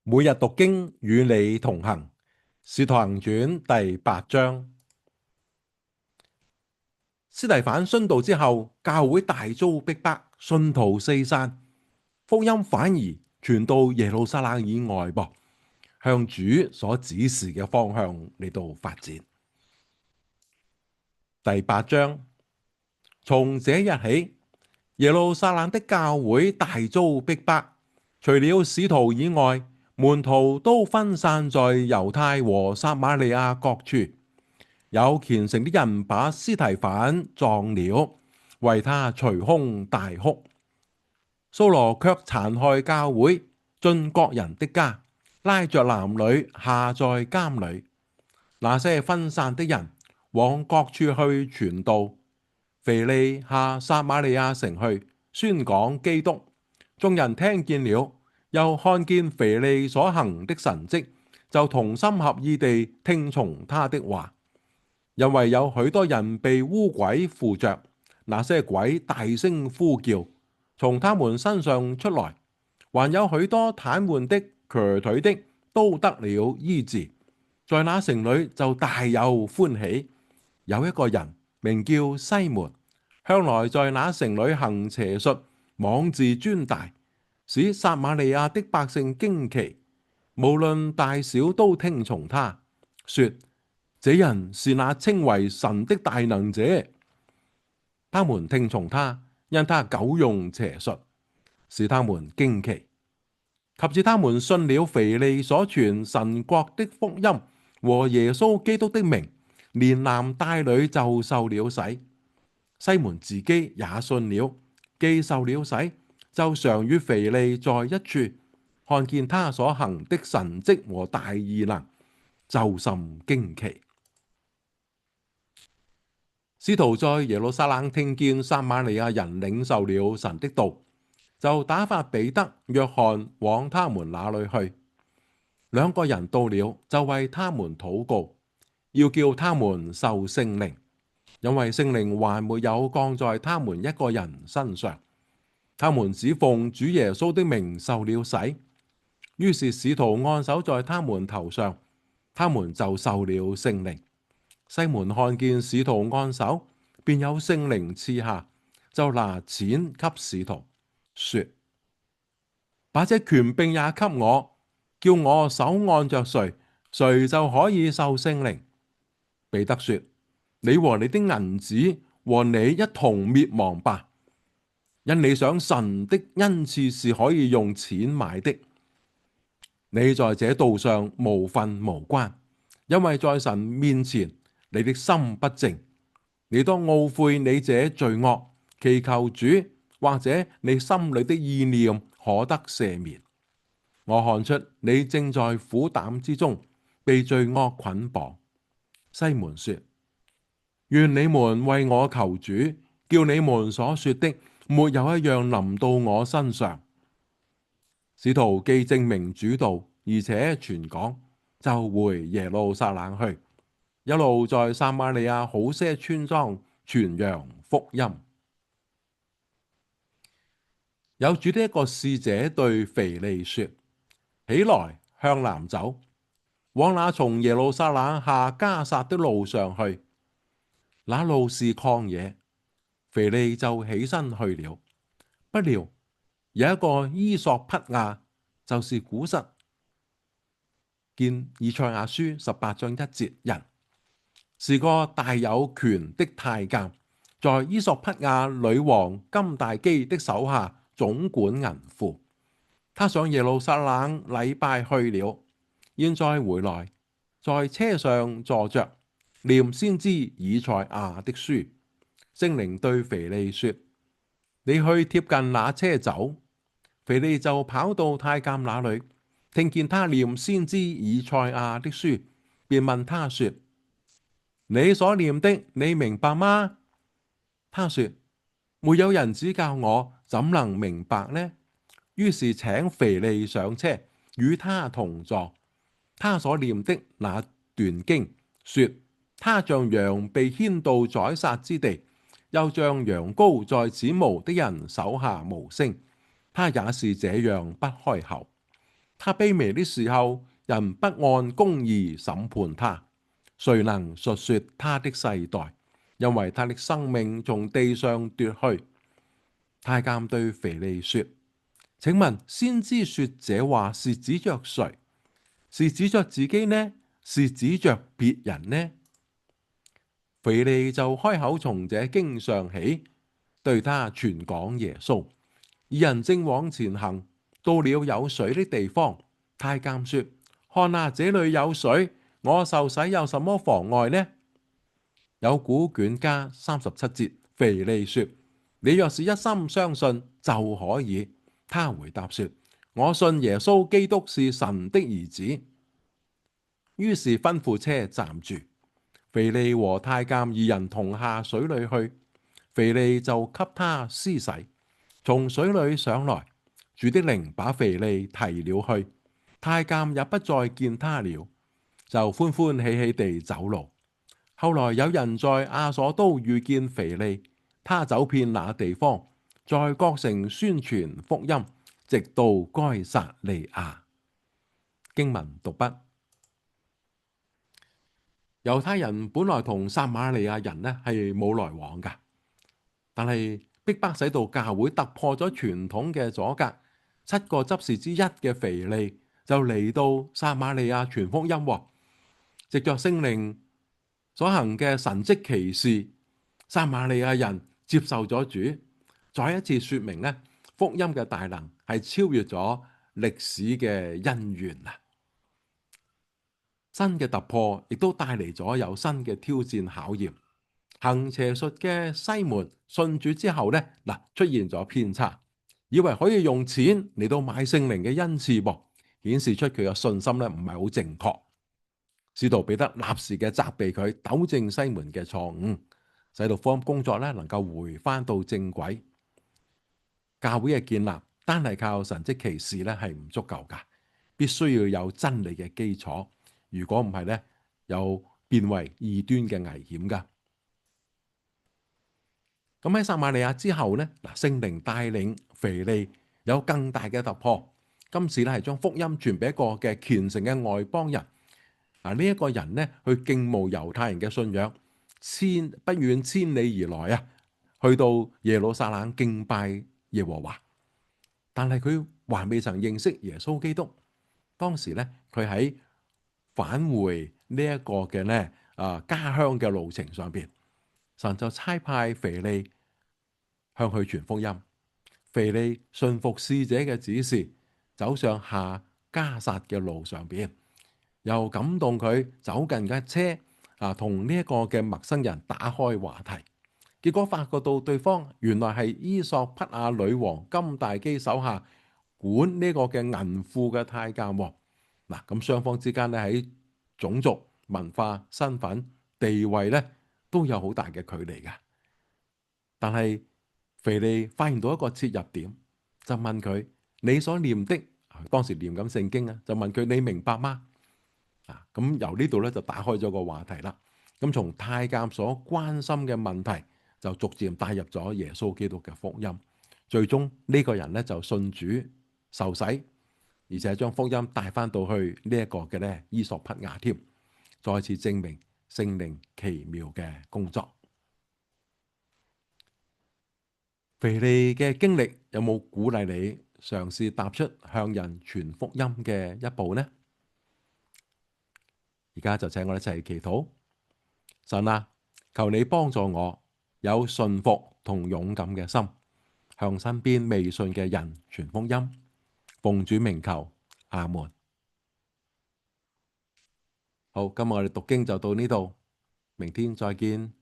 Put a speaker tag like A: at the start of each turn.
A: 每日讀經與你同行，使徒行傳第8章。司提反殉道之後，教會大遭逼迫，信徒四散，福音反而傳到耶路撒冷以外噃，向主所指示嘅方向嚟到發展。第8章，從這日起，耶路撒冷的教會大遭逼迫，除了使徒以外，門徒都分散在猶太和撒瑪利亞各處。有虔誠的人把司提反葬了，為他捶胸大哭。掃羅卻殘害教會，進各人的家，拉着男女下在監裏。那些分散的人往各處去傳道，腓利下撒瑪利亞城去宣講基督。眾人聽見了，又看見腓利所行的神蹟，就同心合意地聽從他的話。因為有許多人被污鬼附着，那些鬼大聲呼叫，從他們身上出來，還有許多癱瘓的、瘸腿的都得了醫治。在那城裏就大有歡喜。有一個人名叫西門，向來在那城裏行邪術，妄自尊大，使撒瑪利亞的百姓驚奇，無論大小都聽從他，說：這人是那稱為神的大能者。他們聽從他，因他久用邪術，使他們驚奇。及至他們信了腓利所傳神國的福音和耶穌基督的名，連男帶女就受了洗。西門自己也信了，既受了洗，就常與腓利在一處，看見他所行的神蹟和大異能，就甚驚奇。使徒在耶路撒冷聽見撒瑪利亞人領受了神的道，就打發彼得、約翰往他們那裏去。兩個人到了，就為他們禱告，要叫他們受聖靈，因為聖靈還沒有降在他們一個人身上。他們只奉主耶穌的名受了洗。於是使徒按手在他們頭上，他們就受了聖靈。西門看見使徒按手，便有聖靈賜下，就拿錢給使徒，說：把這權柄也給我，叫我手按着誰，誰就可以受聖靈。彼得說：你和你的銀子和你一同滅亡吧，因你想神的恩賜是可以用錢買的。你在這道上無分無關，因為在神面前你的心不正。你當懊悔你這罪惡，祈求主，或者你心裏的意念可得赦免。我看出你正在苦膽之中，被罪惡捆綁。西門說：願你們為我求主，叫你們所說的沒有一樣臨到我身上。使徒既證明主道，而且傳講，就回耶路撒冷去，一路在撒瑪利亞好些村莊傳揚福音。有主的一個使者對腓利說：起來，向南走，往那從耶路撒冷下迦薩的路上去。那路是曠野。腓利就起身去了。不料有一個伊索匹亞，就是古實見以賽亞書18章1節人，是個大有權的太監，在伊索匹亞女王金大基的手下總管銀庫。他上耶路撒冷禮拜去了，現在回來，在車上坐着，念先知以賽亞的書。聖靈對腓利說：你去貼近那車走。腓利就跑到太監那裏，聽見他念先知以賽亞的書，便問他說：你所念的，你明白嗎？他說：沒有人指教我，怎能明白呢？於是請腓利上車，與他同坐。他所念的那段經說：他像羊被牽到宰殺之地，又像羊羔在剪毛的人手下無聲，他也是這樣不開口。他卑微的時候，人不按公義審判他，誰能述說他的世代？因為他的生命從地上奪去。太監對腓利說：請問先知說這話是指着誰？是指着自己呢？是指着別人呢？腓利就開口從這經上起，對他傳講耶穌。二人正往前行，到了有水的地方。太監說：看啊，這裏有水，我受洗有什麼妨礙呢？有古卷家37節，腓利說：你若是一心相信就可以。他回答說：我信耶穌基督是神的兒子。於是吩咐車站住，腓利和太監二人同下水裏去。腓利就給他施洗，從水裏上來，主的靈把腓利提了去，太監也不再見他了，就歡歡喜喜地走路。後來有人在亞索都遇見腓利，他走遍那地方，在各城宣傳福音，直到該撒利亞。經文讀畢。猶太人本來同撒瑪利亞人呢係冇來往噶，但係逼迫使到教會突破咗傳統嘅阻隔。7個執事之一嘅腓利就嚟到撒瑪利亞傳福音，藉着聖靈所行嘅神蹟奇事，撒瑪利亞人接受咗主，再一次說明呢福音嘅大能係超越咗歷史嘅恩怨啊！新嘅突破亦都帶嚟咗有新嘅挑戰考驗。行邪術嘅西門信主之後呢，出現咗偏差，以為可以用錢嚟到買聖靈嘅恩賜噃，顯示出佢嘅信心呢唔係好正確。使徒彼得立時嘅責備佢，糾正西門嘅錯誤，使到福音工作呢能夠回翻到正軌。教會嘅建立單係靠神蹟奇事呢係唔足夠噶，必須要有真理嘅基礎。如果唔係呢，有變為異端嘅危險噶。咁喺撒瑪利亞之後呢，聖靈帶領腓利有更大嘅突破。今次呢係將福音傳俾一個嘅虔誠嘅外邦人。呢一個人呢去敬慕猶太人嘅信仰，不遠千里而來啊，去到耶路撒冷敬拜耶和華。但係佢還未曾認識耶穌基督。當時呢，佢喺返回呢一個嘅家鄉嘅路程上邊，神就差派腓利向佢傳福音。腓利順服使者嘅指示，走上下加撒嘅路上邊，又感動佢走近嘅車同呢一個嘅陌生人打開話題。結果發覺到對方原來係伊索匹亞女王金大基手下管呢個嘅銀庫嘅太監。咁雙方之間咧喺種族、文化、身份、地位咧都有好大嘅距離嘅。但係腓利發現到一個切入點，就問佢：你所念的，當時念緊聖經啊，就問佢：你明白嗎？咁由呢度咧就打開咗個話題啦。咁從太監所關心嘅問題，就逐漸帶入咗耶穌基督嘅福音。最終呢個人咧就信主受洗，而且將福音帶翻到去呢一個嘅伊索匹亞添，再次證明聖靈奇妙嘅工作。腓利嘅經歷有冇鼓勵你嘗試踏出向人傳福音嘅一步呢？而家就請我哋一齊祈禱。神啊，求你幫助我有順服同勇敢嘅心，向身邊未信嘅人傳福音。奉主名求，阿門。好，今日我哋讀經就到呢度，明天再見。